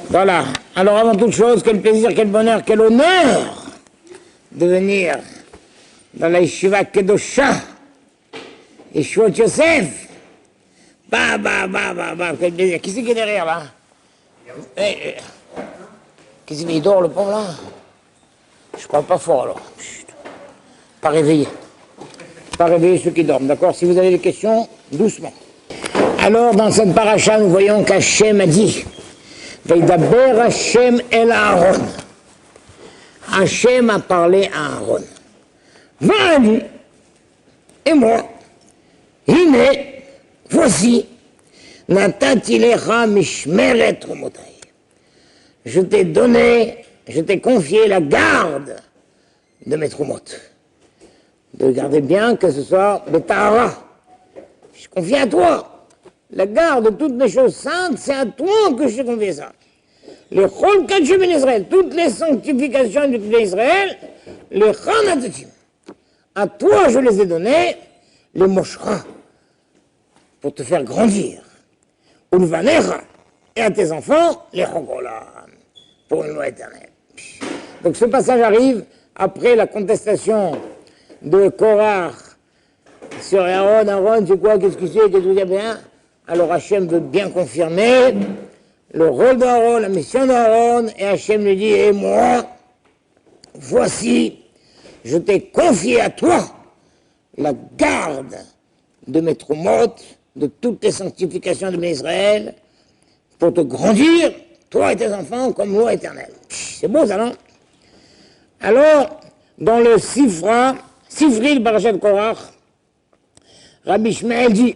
Voilà. Alors avant toute chose, quel plaisir, quel bonheur, quel honneur de venir dans la Yeshiva Kedosha, Yeshua Yosef. Bah, quel plaisir. Qui c'est qui est derrière là? Qu'est-ce qu'il dort le pauvre là? Je parle pas fort alors. Chut. Pas réveillé. Pas réveiller ceux qui dorment, d'accord? Si vous avez des questions, doucement. Alors, dans cette paracha, nous voyons qu'Hachem a dit Veidaber Hachem el Aaron. Hachem a parlé à Aaron. Va-lui, et moi, Hine, voici, Natati lecha mishmeret romotai. Je t'ai donné, je t'ai confié la garde de mes trumot. De garder bien que ce soit de Tahara. Je confie à toi. La garde de toutes les choses saintes, c'est à toi que je confie ça. Les Chol Kadshim en Israël, toutes les sanctifications de l'Israël, les Chanatatim. À toi je les ai donnés, les Moshra, pour te faire grandir. Ulvanecha, et à tes enfants, les Chogolam, pour une loi éternelle. Donc ce passage arrive après la contestation de Korach sur Aaron. Aaron, c'est quoi? Qu'est-ce que c'est? Qu'est-ce que c'est bien? Alors Hachem veut bien confirmer le rôle d'Aaron, la mission d'Aaron, et Hachem lui dit, et moi, voici, je t'ai confié à toi la garde de mes trumot, de toutes les sanctifications de mes Israël, pour te grandir, toi et tes enfants, comme loi éternelle. C'est beau ça, non? Alors, dans le Sifri, le parachat de Korach, Rabbi Shmuel dit,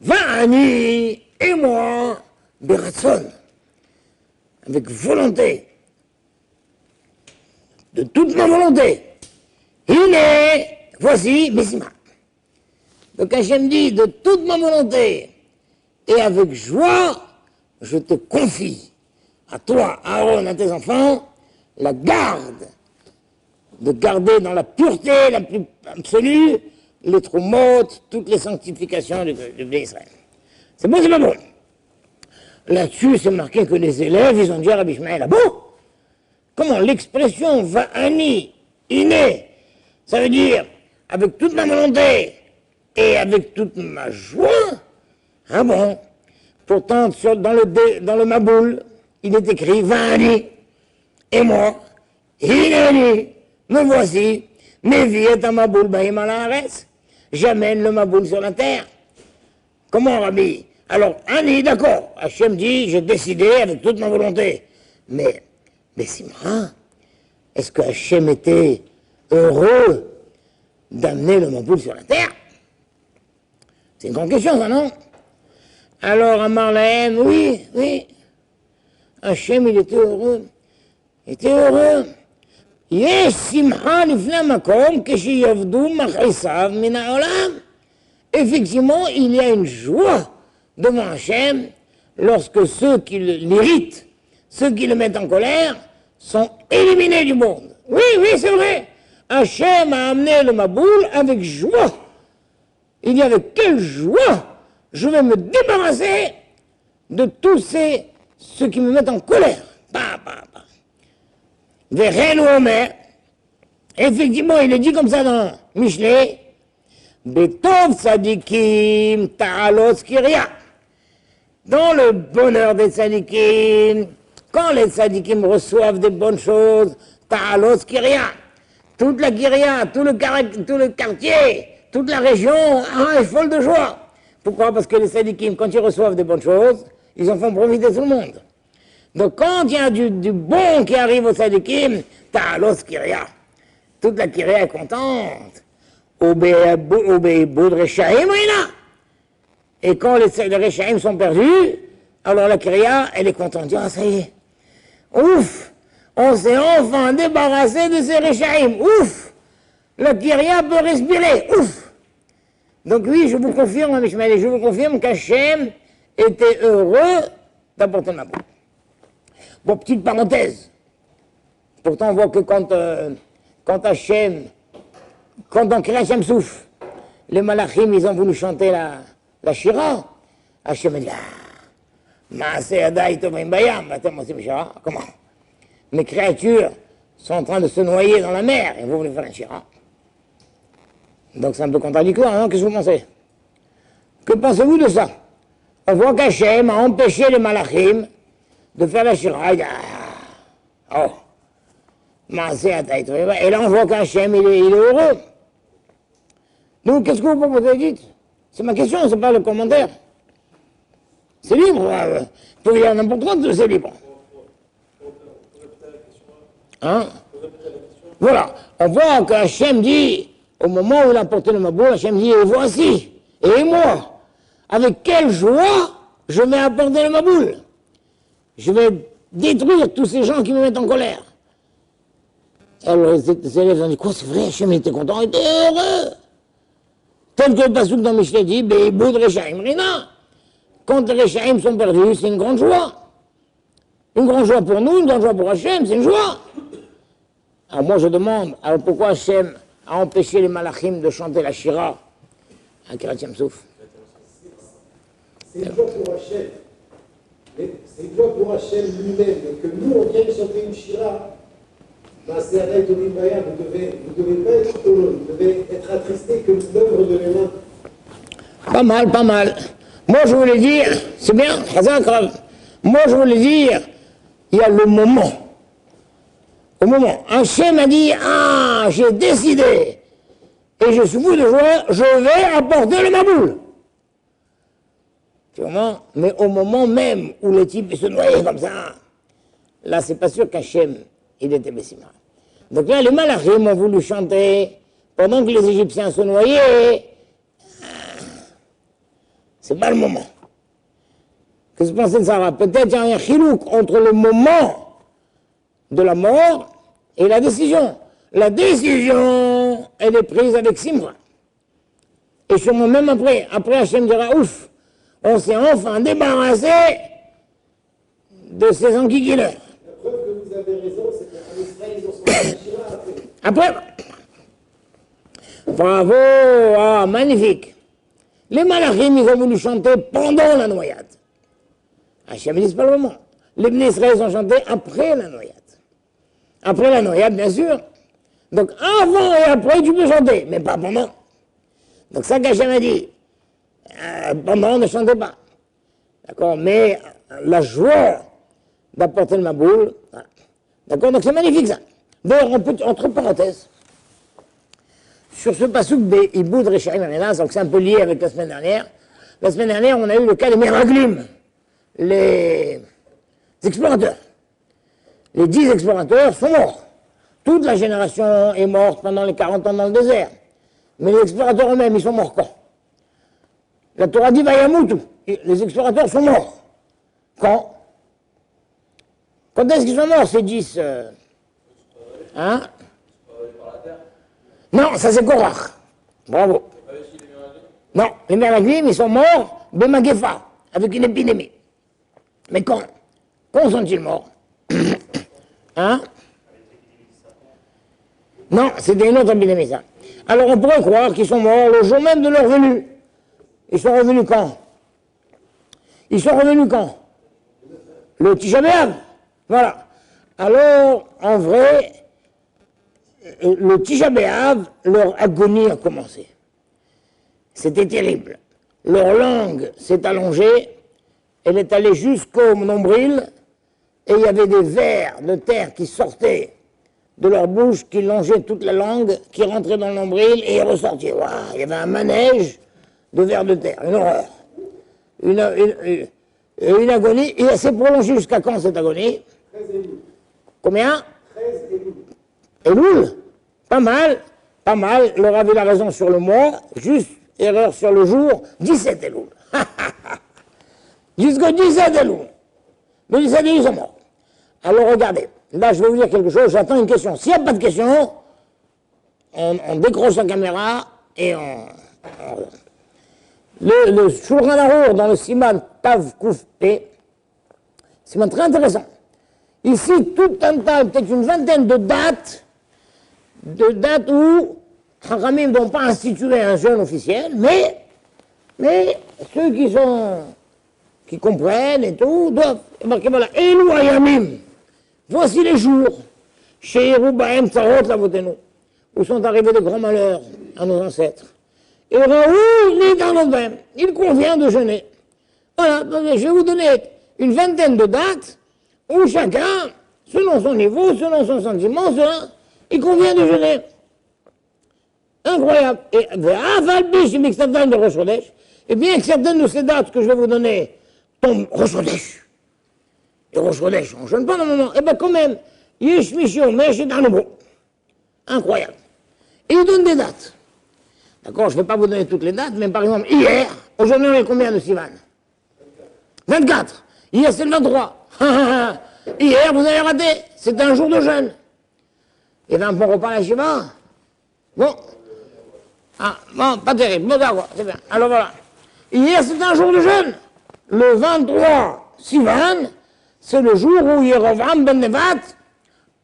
Va'ani et moi, Beratson, avec volonté, de toute ma volonté, il est, voici, Bessima. Donc Hachem dit, de toute ma volonté, et avec joie, je te confie à toi, Aaron, à tes enfants, la garde, de garder dans la pureté la plus absolue les trumot, toutes les sanctifications de Israël. C'est bon, c'est pas bon. Là-dessus, c'est marqué que les élèves, ils ont dit à Rabbi Shmuel, ah bon? Comment l'expression va'ani, iné, ça veut dire avec toute ma volonté et avec toute ma joie? Ah bon? Pourtant, dans le Maboul, il est écrit va'ani, et moi, inani, me voici, mes vies est un Maboul ba'im ala haaretz. J'amène le Maboul sur la terre. Comment, Rabbi? Alors, Ani, d'accord, Hachem dit, j'ai décidé avec toute ma volonté. Mais Simra, est-ce que Hachem était heureux d'amener le Maboul sur la terre? C'est une grande question, ça, non? Alors, Amar Lahem, oui, Hachem, il était heureux. Il était heureux. יש שמחה לפני המקום כשיעבדו מכעיסיו מן העולם. Effectivement, il y a une joie devant Hachem lorsque ceux qui l'irritent, ceux qui le mettent en colère, sont éliminés du monde. Oui, c'est vrai. Hachem a amené le Maboul avec joie. Il dit avec quelle joie je vais me débarrasser de tous ceux qui me mettent en colère. Effectivement, il est dit comme ça dans Michelet, Betov Tzadikim Ta'alos Kiria. Dans le bonheur des Tzadikim, quand les Tzadikim reçoivent des bonnes choses, Ta'alos Kiria, toute la Kiria, tout le quartier, toute la région est folle de joie. Pourquoi? Parce que les Tzadikim, quand ils reçoivent des bonnes choses, ils en font profiter tout le monde. Donc quand il y a du bon qui arrive aux Tzadikim, Ta'alos Kiria, toute la Kiria est contente. Et quand les Rechaim sont perdus, alors la Kiria, elle est contente. Ah, ça y est. Ouf! On s'est enfin débarrassé de ces Rechaim. Ouf! La Kiria peut respirer. Ouf! Donc oui, je vous confirme, Mishmael, je vous confirme qu'Hachem était heureux d'apporter ma boue. Bon, petite parenthèse. Pourtant, on voit que quand Hachem, quand dans Kriyat Yam Souf, les Malachim, ils ont voulu chanter la Shira, Hachem a dit, Comment? Mes créatures sont en train de se noyer dans la mer et vous voulez faire un shira. Donc c'est un peu contradictoire, non? Qu'est-ce que vous pensez? Que pensez-vous de ça? On voit qu'Hachem a empêché les malachim de faire la shira. Oh, et là on voit qu'Hachem il est heureux. Donc qu'est-ce que vous proposez? Dites. C'est ma question, c'est pas le commentaire. C'est libre. Vous pouvez dire n'importe quoi, c'est libre. Hein? Voilà. On voit qu'Hachem dit, au moment où il a porté le Maboul, Hachem dit, et voici, et moi, avec quelle joie je vais apporter le Maboul. Je vais détruire tous ces gens qui me mettent en colère. Alors les élèves ont dit, quoi, c'est vrai, Hachem était content, il était heureux. Tel que le Passouk dans Michelet dit, Be'ibud Rechaim Rina. Quand les Rechaim sont perdus, c'est une grande joie. Une grande joie pour nous, une grande joie pour Hachem, c'est une joie. Alors moi je demande, alors pourquoi Hachem a empêché les malachim de chanter la Shira à Kiryat Yam-Souf? C'est une joie pour Hachem. C'est une joie pour Hachem lui-même. Que nous, on vienne chanter une Shira. Vous devez pas être heureux, vous devez être attristé que l'œuvre de mes mains. Pas mal, pas mal. Moi je voulais dire, c'est bien, moi je voulais dire, il y a le moment. Au moment, Hachem a dit, ah, j'ai décidé, et je suis fou de joie, je vais apporter le Maboul. Mais au moment même où les types se noyaient comme ça, là c'est pas sûr qu'Hachem il était Bessima. Donc là, les malachim ont voulu chanter pendant que les Égyptiens se noyaient. C'est pas le moment. Qu'est-ce que vous pensez de ça? Peut-être qu'il y a un chilouk entre le moment de la mort et la décision. La décision, elle est prise avec Simra. Et sûrement même après Hachem dira, ouf, on s'est enfin débarrassé de ces enquiquineurs. La preuve que vous avez raison, c'est qu'en Israël, ils ont sorti la Shira après. Bravo, ah, magnifique. Les malachim, ils ont voulu chanter pendant la noyade. Hachem dit, c'est pas le moment. Les Bnei Israël ont chanté après la noyade. Après la noyade, bien sûr. Donc avant et après, tu peux chanter, mais pas pendant. Donc ça qu'Hachem a dit, pendant, ne chantez pas. D'accord, mais la joie d'apporter le Maboul, voilà. D'accord, donc c'est magnifique ça. D'ailleurs, entre parenthèses, sur ce passouk Be'ibud Rechaim Rina, donc c'est un peu lié avec la semaine dernière. La semaine dernière, on a eu le cas des Meraglim, les explorateurs. Les 10 explorateurs sont morts. Toute la génération est morte pendant les 40 ans dans le désert. Mais les explorateurs eux-mêmes, ils sont morts quand? La Torah dit Vayamutu. Les explorateurs sont morts. Quand? Quand est-ce qu'ils sont morts, ces 10 hein? Non, ça c'est Korach. Bravo. Non, les Meraglim, ils sont morts Bemagefa, avec une épidémie. Mais quand? Quand sont-ils morts? Hein? Non, c'était une autre épidémie, ça. Alors on pourrait croire qu'ils sont morts le jour même de leur venue. Ils sont revenus quand? Ils sont revenus quand? Le Tisha B'Av. Voilà. Alors, en vrai, le Tisha B'Av, leur agonie a commencé. C'était terrible. Leur langue s'est allongée, elle est allée jusqu'au nombril, et il y avait des vers de terre qui sortaient de leur bouche, qui longeaient toute la langue, qui rentraient dans le nombril et ressortaient. Wow, il y avait un manège de vers de terre, une horreur. Une agonie, et elle s'est prolongée jusqu'à quand cette agonie? 13 Elul. Combien? 13 Elul. Elul? Pas mal, pas mal. Le Rav, il a raison sur le mois, juste erreur sur le jour, 17 Elul. Jusqu'au 17 Elul. Le 17 Elul, ils sont morts. Alors regardez, là je vais vous dire quelque chose, j'attends une question. S'il n'y a pas de question, on décroche la caméra et on... Le Shulchan Arour dans le Siman Tav Kuf P, Siman très intéressant. Ici, tout un tas, peut-être une vingtaine de dates où Chachamim n'ont pas institué un jeûne officiel, mais ceux qui qui comprennent et tout, doivent marquer, voilà, Elou Ayamim, voici les jours, chez Yeroubahem Tsarot Lavotenu, où sont arrivés de grands malheurs à nos ancêtres. Et Raoul, il convient de jeûner. Voilà, je vais vous donner une vingtaine de dates où chacun, selon son niveau, selon son sentiment, il convient de jeûner. Incroyable. Et bien que certaines de ces dates que je vais vous donner tombent Rosh Chodesh, et Rosh Chodesh, on ne jeûne pas normalement, et bien quand même, Yesh Mishon, Mesh et Danoubo. Incroyable. Et il donne des dates. D'accord, je ne vais pas vous donner toutes les dates, mais par exemple, hier, aujourd'hui on est combien de Sivan? 24. Hier c'est le 23. Hier, vous avez raté, c'était un jour de jeûne. Il y avait un bon repas à la Shiva. Bon. Ah, bon, pas terrible. Bon, d'accord, c'est bien. Alors voilà. Hier, c'était un jour de jeûne. Le 23 Sivan, c'est le jour où Yerovam ben Nevat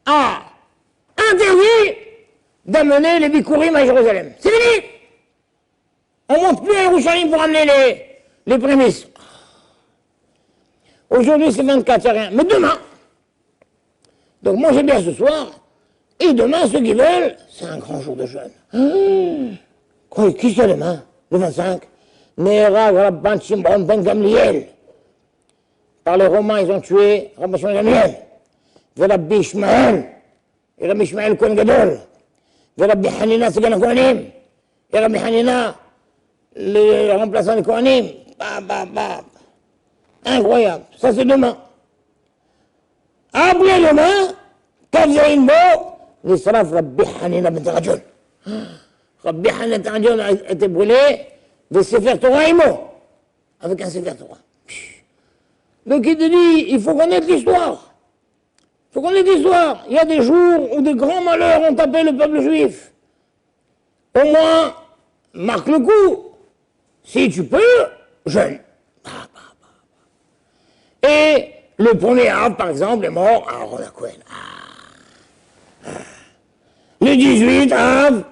a interdit d'amener les Bikurim à Jérusalem. C'est fini. On ne monte plus à Yerushalayim pour amener les prémices. Aujourd'hui, c'est 24, c'est rien. Mais demain, donc mangez bien ce soir, et demain, ceux qui veulent, c'est un grand jour de jeûne. Qui c'est demain, le 25? Nera, Rabban Shimon ben Gamliel. Par les Romains, ils ont tué Rabban Shimon ben Gamliel. Rabbi Ishmael, et Rabbi Ishmael Kohen Gadol. Rabbi Hanina, c'est Gan Kohanim. Et Rabbi Hanina, le remplaçant des Kohanim. Incroyable. Ça, c'est demain. Après demain, Kavzaïn Bo, l'Israf Rabbi Hanina ben Rajon. Rabbi Hanina ben Rajon a été brûlé de Sefer Torah Imo, avec un Sefer Torah. Donc il te dit, il faut connaître l'histoire. Il faut connaître l'histoire. Il y a des jours où des grands malheurs ont tapé le peuple juif. Au moins, marque le coup. Si tu peux, jeûne. Et le premier Av, par exemple, est mort à Aaron Cohen. Le 18 Av,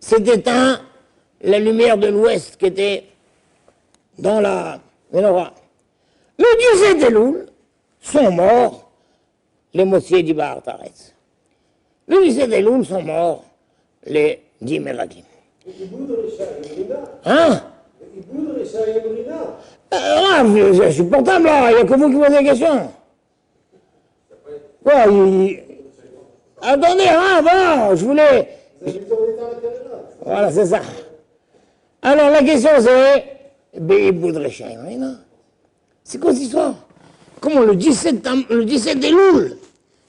s'est éteint la lumière de l'Ouest qui était dans la menorah. Le 17 Elul sont morts les Mossier d'Ibar Taretz. Le 17 Elul sont morts les 10 Meraglim. Hein? C'est insupportable là, il n'y a que vous qui posez des questions. Quoi, attendez, bon, je voulais... Voilà, c'est ça. Alors la question c'est... C'est quoi cette histoire? Comment le 17 Elul,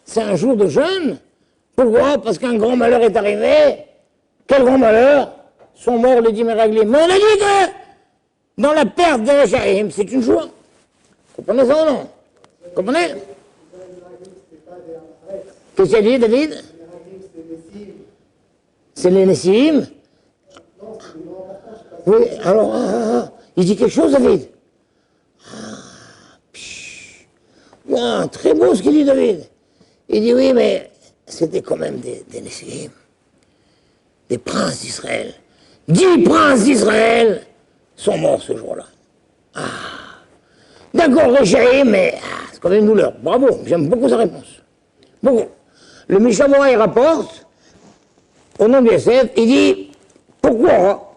c'est un jour de jeûne? Pourquoi? Parce qu'un grand malheur est arrivé. Quel grand malheur? Sont morts les 10 Meraglim. Mais on a dit que dans la perte de Rechaim, c'est une joie. Vous comprenez ça ou non? Vous comprenez? Qu'est-ce qu'il a dit, David? C'est les Nessim. Oui, alors, il dit quelque chose, David? Wow, très beau ce qu'il dit, David. Il dit, oui, mais c'était quand même des Nessim, des princes d'Israël. 10 princes d'Israël sont morts ce jour-là. D'accord, Rechaim, mais c'est quand même une douleur. Bravo, j'aime beaucoup sa réponse. Beaucoup. Le Mishamora, il rapporte, au nom de Yosef, il dit, pourquoi?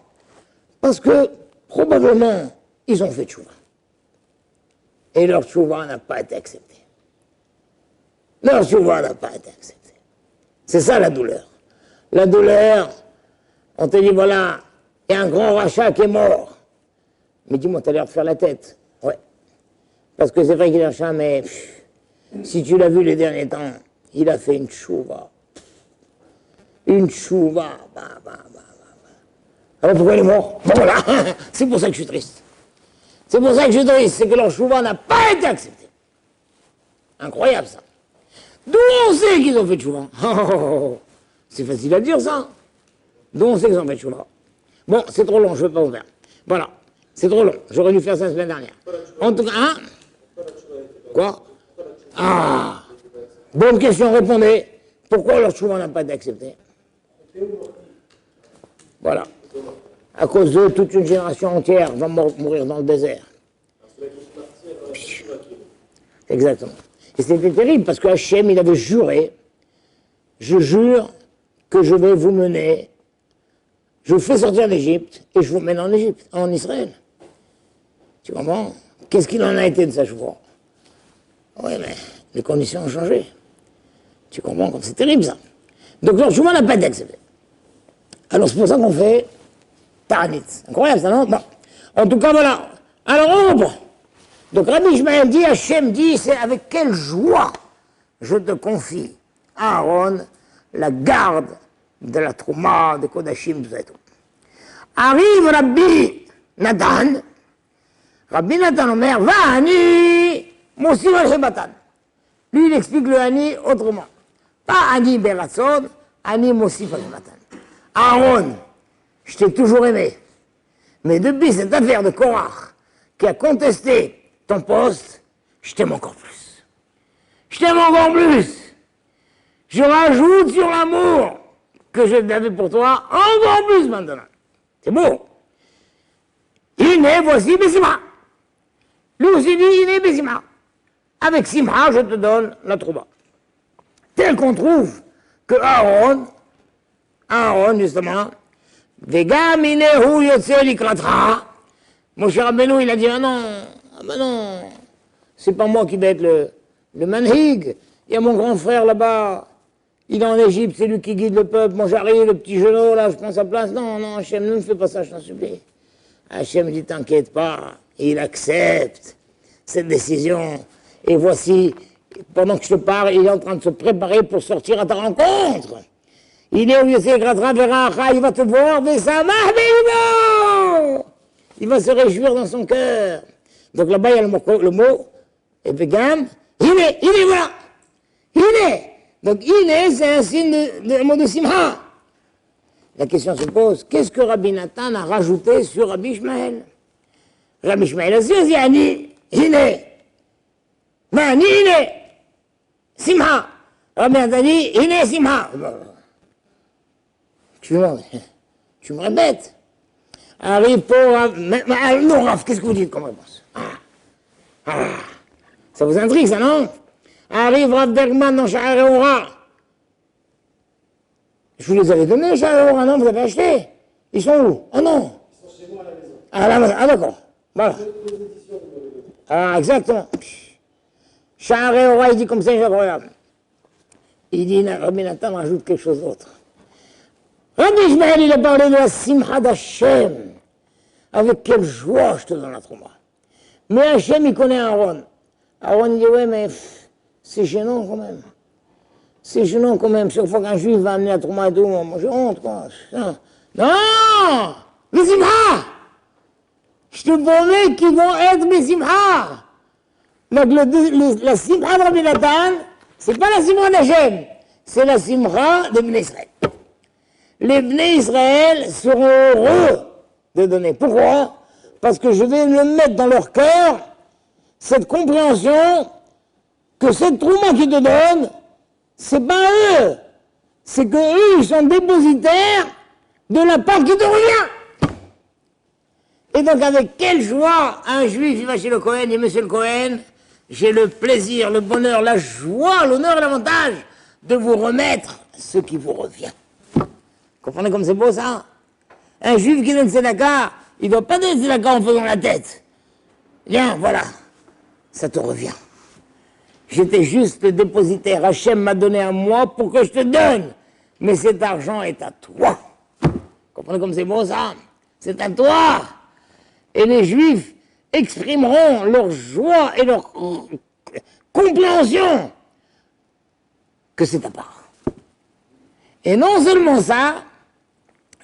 Parce que, probablement, ils ont fait tchouva. Et leur tchouva n'a pas été accepté. Leur tchouva n'a pas été accepté. C'est ça la douleur. La douleur, on te dit, voilà, il y a un grand rachat qui est mort. Mais dis-moi, t'as l'air de faire la tête. Ouais. Parce que c'est vrai qu'il est rachat, mais si tu l'as vu les derniers temps, il a fait une tchouva. Une tchouva. Alors pourquoi il est mort? Bon voilà, c'est pour ça que je suis triste. C'est pour ça que je suis triste, c'est que leur tchouva n'a pas été accepté. Incroyable ça. D'où on sait qu'ils ont fait tchouva? C'est facile à dire ça. D'où on sait qu'ils ont fait tchouva? Bon, c'est trop long, je ne vais pas vous faire. Voilà, c'est trop long. J'aurais dû faire ça la semaine dernière. En tout cas, hein? Quoi? Ah! Bonne question, répondez. Pourquoi leur tchouva n'a pas été accepté? Voilà. À cause d'eux, toute une génération entière va mourir dans le désert. Exactement. Et c'était terrible parce que Hachem, il avait juré, je jure que je vais vous mener, je vous fais sortir d'Égypte et je vous mène en Égypte, en Israël. Tu comprends? Qu'est-ce qu'il en a été de sa choix? Oui, mais les conditions ont changé. Tu comprends comme c'est terrible ça. Donc le Chouma n'a pas été accepté. Alors c'est pour ça qu'on fait Ta'anit. Incroyable ça, non? Bon. En tout cas, voilà. Alors on reprend. Donc Rabbi Ishmael dit, Hachem dit, c'est avec quelle joie je te confie, Aaron, la garde de la Trouma, de Kodashim, tout ça et tout. Arrive Rabbi Nathan, Omer, va Ani, Mosif al-Hebatan. Lui, il explique le Ani autrement. Pas Ani Beratzon, Ani Mosif al-Hebatan. Aaron, je t'ai toujours aimé, mais depuis cette affaire de Korach, qui a contesté ton poste, je t'aime encore plus. Je t'aime encore plus. Je rajoute sur l'amour que j'avais pour toi encore plus maintenant. C'est beau. Iné, voici Besima. Lui aussi dit, Iné, Besima. Avec Simha, je te donne la trouba. Tel qu'on trouve que Aaron, justement, Vegam Inehu Yotze Likratra, mon cher Rabbeinu, il a dit, ah non, c'est pas moi qui vais être le manhig. Il y a mon grand frère là-bas, il est en Égypte, c'est lui qui guide le peuple. Moi j'arrive, le petit genou là, je prends sa place. Non, Hachem, ne me fais pas ça, je t'en supplie. Hachem dit, t'inquiète pas, il accepte cette décision. Et voici, pendant que je te parle, il est en train de se préparer pour sortir à ta rencontre. Il est au Yosef Gratra Veracha, il va te voir, il va se réjouir dans son cœur. Donc là-bas, il y a le mot, et Begam, Iné, voilà. Iné. Donc Iné, c'est un signe de mot de Simha. La question se pose, qu'est-ce que Rabbi Nathan a rajouté sur Rabbi Ishmael? Rabbi Ishmael a dit, Ani, Iné. Mani, Iné. Simha. Rabbi Nathan dit, Iné, Simha. Tu me répètes. Arrive pour... non, Raph, qu'est-ce que vous dites comme réponse? Ça vous intrigue, ça, non? Arrive Rav Bergman dans Sha'ar Eora. Je vous les avais donnés, Sha'ar Eora, non? Vous avez acheté? Ils sont où? Ah non. Ils sont chez moi à la maison. Ah d'accord. Voilà. Exactement. Sha'ar Eora, il dit comme ça, c'est incroyable. Il dit, Rabbi Nathan rajoute quelque chose d'autre. Rabbi Ishmael, il a parlé de la Simcha d'Hachem. Avec quelle joie je te donne la Trouma. Mais Hachem, il connaît Aaron. Aaron dit, ouais, mais c'est gênant quand même. C'est gênant quand même. Chaque fois qu'un juif va amener la Trouma et tout, moi j'ai honte, quoi. Non! Les Simcha! Je te promets qu'ils vont être mes Simcha. Donc la Simcha de Rabbi Nathan, c'est pas la Simcha d'Hachem, c'est la Simcha de Bnei Israël. Les Bnei Israël seront heureux de donner. Pourquoi? Parce que je vais le mettre dans leur cœur cette compréhension que cette trouma qu'ils te donnent, c'est pas eux, c'est que eux ils sont dépositaires de la part qui te revient. Et donc avec quelle joie un juif il va chez le Cohen et monsieur le Cohen, j'ai le plaisir, le bonheur, la joie, l'honneur et l'avantage de vous remettre ce qui vous revient. Vous comprenez comme c'est beau ça? Un juif qui donne tzedaka, il ne doit pas donner tzedaka en faisant la tête. Viens, voilà, ça te revient. J'étais juste le dépositaire. Hachem m'a donné à moi pour que je te donne. Mais cet argent est à toi. Vous comprenez comme c'est beau ça? C'est à toi. Et les juifs exprimeront leur joie et leur compréhension que c'est à part. Et non seulement ça,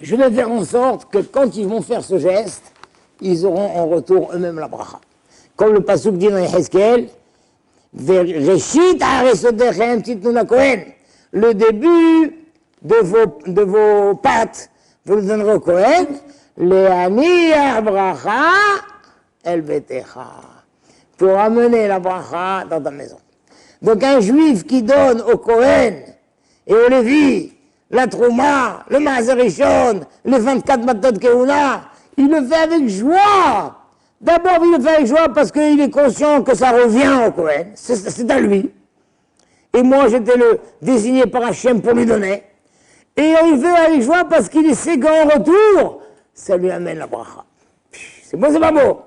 je vais faire en sorte que quand ils vont faire ce geste, ils auront en retour eux-mêmes la bracha. Comme le pasuk dit dans Yehezkel, le début de vos pattes, vous le donnerez au Kohen, le bracha el betecha, pour amener la bracha dans ta maison. Donc un juif qui donne au Kohen et au Lévi la Trouma, le Maaser Rishon, les 24 Matot Keuna, il le fait avec joie. D'abord, il le fait avec joie parce qu'il est conscient que ça revient au Cohen. C'est à lui. Et moi, j'étais le désigné par Hachem pour lui donner. Et il fait avec joie parce qu'il sait qu'en retour, ça lui amène la bracha. C'est beau, c'est pas beau.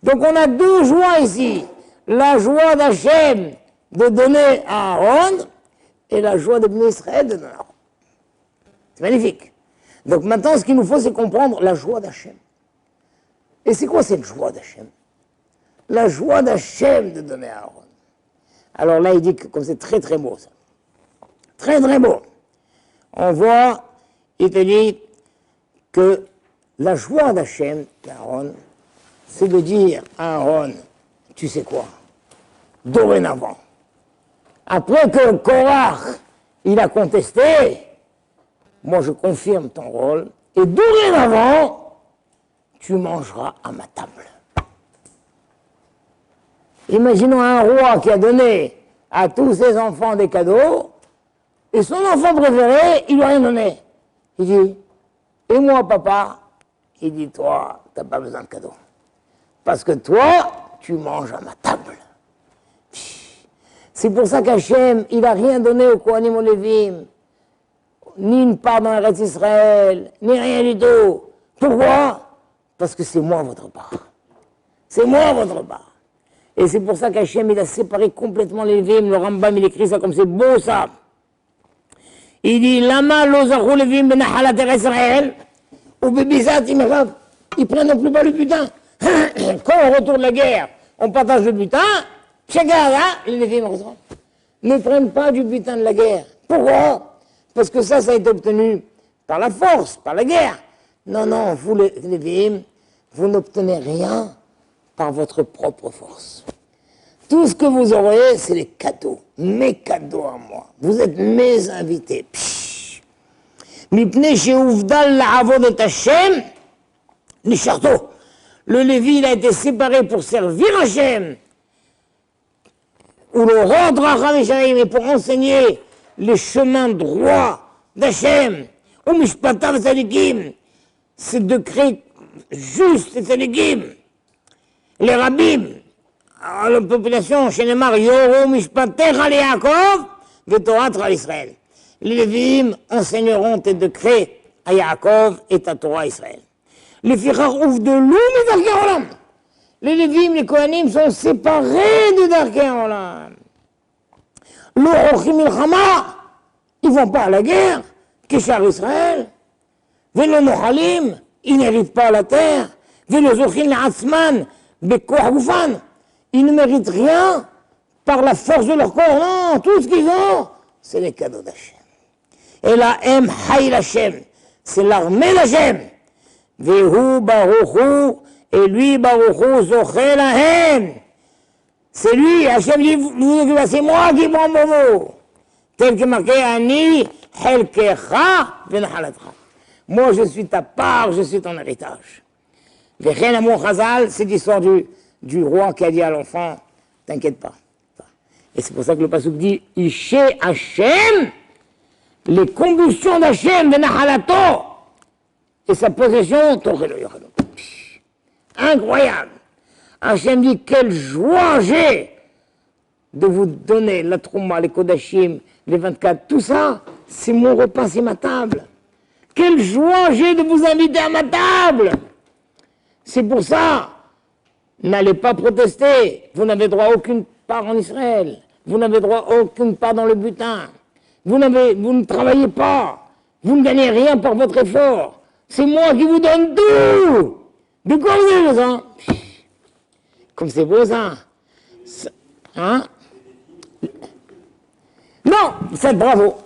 Donc on a deux joies ici. La joie d'Hachem de donner à Aaron et la joie de Bnei Israël de donner à Aaron. C'est magnifique. Donc maintenant, ce qu'il nous faut, c'est comprendre la joie d'Hachem. Et c'est quoi cette joie d'Hachem? La joie d'Hachem de donner à Aaron. Alors là, il dit que comme c'est très très beau ça. Très très beau. On voit, il te dit que la joie d'Hachem d'Aaron, c'est de dire à Aaron, tu sais quoi, dorénavant, après que Korach, il a contesté, moi je confirme ton rôle, et dorénavant, tu mangeras à ma table. Imaginons un roi qui a donné à tous ses enfants des cadeaux, et son enfant préféré, il lui a rien donné. Il dit, et moi papa? Il dit, toi, tu n'as pas besoin de cadeaux. Parce que toi, tu manges à ma table. C'est pour ça qu'Hachem, il n'a rien donné aux Kohanim, aux Lévim, ni une part dans l'Eretz Israël, ni rien du tout. Pourquoi? Parce que c'est moi votre part. C'est moi votre part. Et c'est pour ça qu'Hachem, il a séparé complètement les Lévim. Le Rambam, il écrit ça comme c'est beau ça. Il dit, Lama lo zachu Lévim benahalat Eretz Israël, ou bebizat imerav. Ils prennent non plus pas le butin. Quand on retourne la guerre, on partage le butin. Chacun là, les Lévim ne prennent pas du butin de la guerre. Pourquoi? Parce que ça a été obtenu par la force, par la guerre. Non, non, vous les Lévim, vous n'obtenez rien par votre propre force. Tout ce que vous aurez, c'est les cadeaux, mes cadeaux à moi. Vous êtes mes invités. Mipnei she'uvdal la'avod et Hashem, nisharto. Le Lévi, il a été séparé pour servir Hashem, ou le rendre à Hashem, et pour enseigner les chemins droits d'Hachem, ou mishpatav tzadikim, ces décrets justes et tzadikim. Les rabbim, la population, chez les Mar, Yoro mishpatecha le Yaakov, v'toratra l'Israël. Les Lévim enseigneront tes décrets à Yaakov et ta Torah à Israël. Les Fichar ouf de l'Oum et Darkei Olam. Les Lévim, les Kohanim sont séparés de Darkei Olam. L'Orochim Milchama, ils ne vont pas à la guerre, Keshar Israël. Velo Nochalim, ils n'héritent pas la terre. Velo Zochin La'atzman, Bekoach Goufan. Ils ne méritent rien par la force de leur corps. Non, tout ce qu'ils ont, c'est les cadeaux d'Hachem. Et la M Haïl Hachem, c'est l'armée d'Hachem. Vehu Baruchu, et lui Baruchu Zoché Lahem. C'est lui, Hachem dit, c'est moi qui prends mon mot. Tel que marqué Ani Helkecha Venahalatcha. Moi je suis ta part, je suis ton héritage. Vechen Amour Chazal, c'est l'histoire du roi qui a dit à l'enfant, t'inquiète pas. Et c'est pour ça que le pasuk dit, Ishe Hachem, les combustions d'Hachem, Venahalato, et sa possession, incroyable. Hachem dit, quelle joie j'ai de vous donner la Trouma, les Kodashim, les 24, tout ça, c'est mon repas, c'est ma table. Quelle joie j'ai de vous inviter à ma table. C'est pour ça, n'allez pas protester, vous n'avez droit à aucune part en Israël, vous n'avez droit à aucune part dans le butin, vous ne travaillez pas, vous ne gagnez rien par votre effort, c'est moi qui vous donne tout. De quoi vous avez besoin? Comme c'est beau ça. Hein? Non, c'est bravo,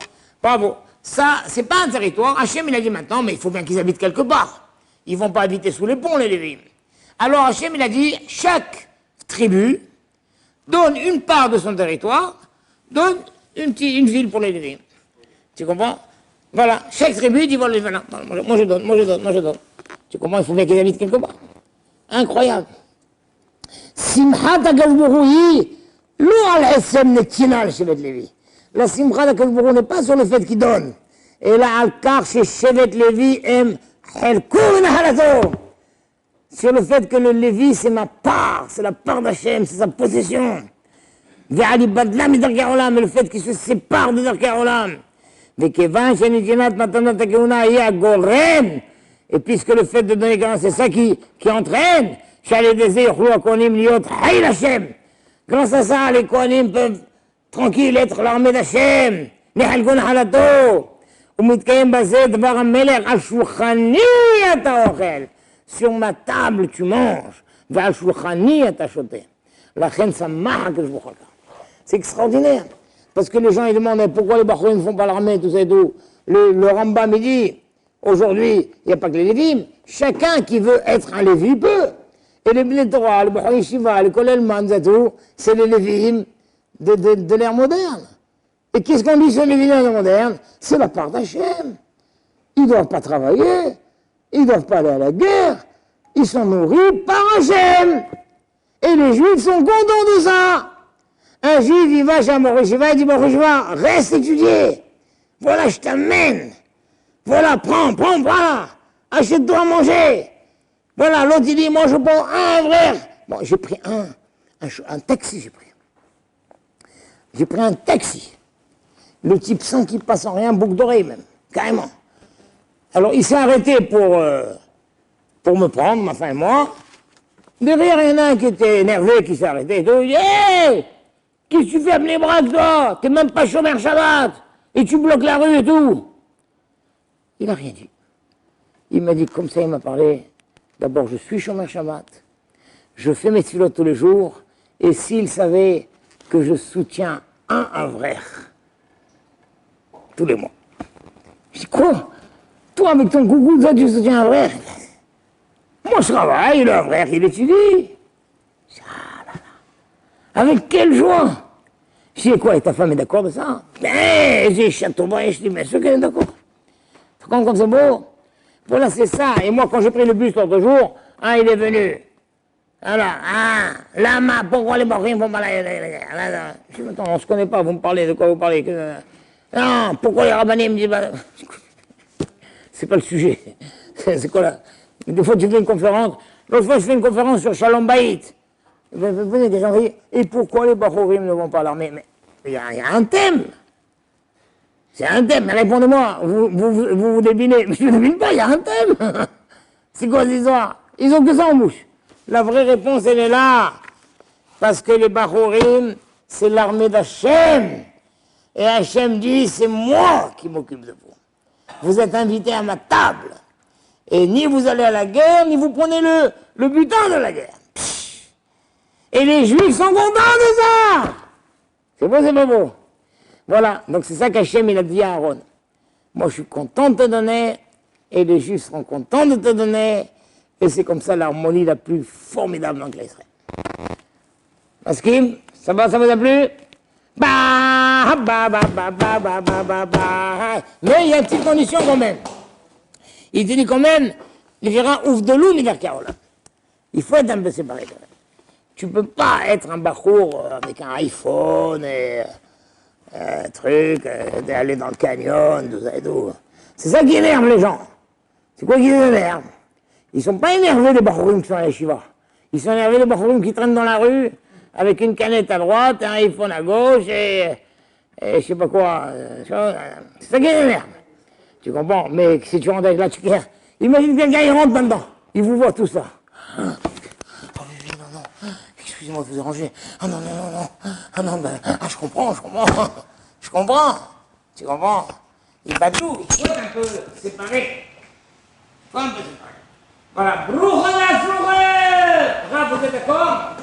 bravo. Ça, c'est pas un territoire. Hachem, il a dit maintenant, mais il faut bien qu'ils habitent quelque part. Ils vont pas habiter sous les ponts, les Lévim. Alors Hachem, il a dit, chaque tribu donne une part de son territoire, donne une ville pour les Lévim. Tu comprends? Voilà, chaque tribu dit, voilà, moi je donne. Tu comprends? Il faut bien qu'ils habitent quelque part. Incroyable. Simchat HaKadosh Baruch Hu, lo al esem netina al Shevet Lévi. La simchat HaKadosh Baruch Hu n'est pas sur le fait qu'il donne. Et là, al kar chez Shevet Lévi em chelko venahalato. sur le fait que le Lévi, c'est ma part, c'est la part d'Hachem, c'est sa possession. Ve'ali badlam et Darkei Olam, et le fait qu'il se sépare de Darkei Olam. Ve'kevan shenitinat matanat hakeuna hi agorem, et puisque le fait de donner grâce, c'est ça qui entraîne, Shalei dezeh yochlu hakohanim liot hayil Hashem. Grâce à ça, les Kohanim peuvent tranquille être l'armée d'Hachem. Nehalgon halato. Umitkayem bazeh dvar hamelech al shulchani ata ochel. Sur ma table tu manges. Ve'al shulchani ata shote. Lachen samach HaKadosh Baruch Hu. C'est extraordinaire. Parce que les gens ils demandent pourquoi les Bachorim ne font pas l'armée, tout ça et tout. Le Rambam il dit, aujourd'hui, il n'y a pas que les Lévim. Chacun qui veut être un Lévi peut. Et les Bnei Torah, les Bachar Yeshiva, les Kolel Manzatou, c'est les Lévim de l'ère moderne. Et qu'est-ce qu'on dit sur les Lévim de l'ère moderne? C'est la part d'Hachem. Ils ne doivent pas travailler, ils ne doivent pas aller à la guerre, ils sont nourris par Hachem. Et les Juifs sont contents de ça. Un Juif, il va chez un Bachar Yeshiva, il dit Bachar Yeshiva, reste étudier. Voilà, je t'amène. Voilà, prends, voilà. Achète-toi à manger. Voilà, l'autre il dit, moi je prends un vrai. Bon, j'ai pris un taxi, j'ai pris. J'ai pris un taxi. Le type sans qu'il passe en rien, boucle d'oreille même, carrément. Alors il s'est arrêté pour me prendre, ma femme et moi. Derrière, il y en a un qui était énervé, qui s'est arrêté. Il dit, hey, qu'est-ce que tu fais amener les bras, toi? T'es même pas chômeur Shabbat. Et tu bloques la rue et tout. Il n'a rien dit. Il m'a dit, comme ça, il m'a parlé. D'abord, je suis chômeur Shabbat, je fais mes tfilotes tous les jours, et s'il savait que je soutiens un Avrer tous les mois. Je dis quoi? Toi, avec ton coucou, toi, tu soutiens un Avrer? Moi, je travaille, le Avrer, il étudie. Ah là là. Avec quelle joie? Je dis quoi, et ta femme est d'accord de ça? Mais j'ai Châteaubriand, je dis, mais sûr qu'elle est d'accord. Tu comprends comme c'est beau? Voilà, c'est ça. Et moi, quand j'ai pris le bus l'autre jour, il est venu. Alors, lama, pourquoi les Bachorim vont pas là? Je dis, attends, on ne se connaît pas, vous me parlez, de quoi vous parlez? Non, pourquoi les rabbinim me disent, c'est pas le sujet. C'est quoi là? Des fois, tu fais une conférence. L'autre fois, je fais une conférence sur Shalom Bayit. Venez, des gens disent, et pourquoi les Bachorim ne vont pas à l'armée? Mais il y a un thème. C'est un thème, mais répondez-moi, vous devinez. Mais je ne devine pas, il y a un thème. C'est quoi cette histoire? Ils ont que ça en bouche. La vraie réponse, elle est là. Parce que les Bachorim, c'est l'armée d'Hachem. Et Hachem dit, c'est moi qui m'occupe de vous. Vous êtes invités à ma table. Et ni vous allez à la guerre, ni vous prenez le butin de la guerre. Et les Juifs sont contents de ça. C'est beau, c'est pas beau. Voilà, donc c'est ça qu'Hachem il a dit à Aaron. Moi je suis content de te donner, et les Juifs seront contents de te donner, et c'est comme ça l'harmonie la plus formidable dans l'Israël. Parce que, ça vous a plu? Mais il y a une petite condition quand même. Il te dit quand même, les gérants ouvrent de l'eau, les Olam. Il faut être un peu séparé quand même. Tu peux pas être un bachour avec un iPhone et... d'aller dans le canyon, tout ça et tout. C'est ça qui énerve les gens. C'est quoi qui les énerve? Ils sont pas énervés les Bachorim qui sont à la yeshiva. Ils sont énervés les Bachorim qui traînent dans la rue avec une canette à droite, un iPhone à gauche et je sais pas quoi. C'est ça qui les énerve. Tu comprends? Mais si tu rentres avec la tchiquère, imagine quelqu'un il rentre dedans. Il vous voit tout ça. Excusez-moi de vous déranger. Ah non, je comprends. Tu comprends? Il bat tout. Il faut être un peu séparé. Faut un peu séparé. Voilà. Vous êtes d'accord?